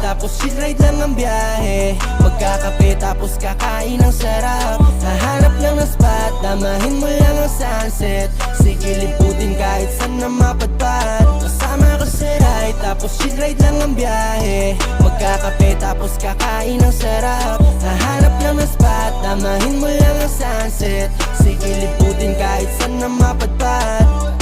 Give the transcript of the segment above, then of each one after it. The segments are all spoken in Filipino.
tapos chill ride lang ang biyahe. Magkakape tapos kakain ng sarap. Hahanap lang ng spot, damahin mo lang ang sunset. Sige liputin kahit saan na mapadpad. Kasama ko sa ride, tapos chill ride lang ang biyahe. Magkakape tapos kakain ng sarap. Hahanap lang ng spot, damahin mo lang ang sunset. Sige liputin kahit saan na mapadpad.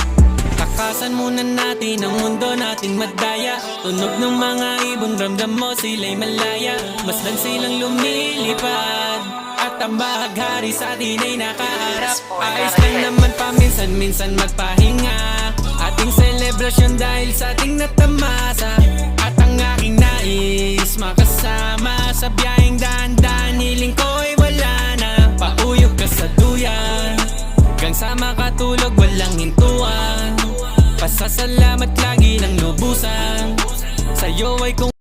Takasan muna natin ang mundo nating madaya. Tunog ng mga ibon, ramdam mo sila'y malaya. Masdan silang lumilipad at ang bahaghari sa atin ay nakaharap. Ayos lang naman paminsan-minsan magpahinga. Ating selebrasyon dahil sa ating natamasa. At ang aking nais makasama sa biyaheng daan-daan. Hiling ko ay wala na, pauyog ka sa duyan. Hanggang sa makatulog walang hintuan. Pasasalamat lagi ng lubusan. Sa'yo ay kung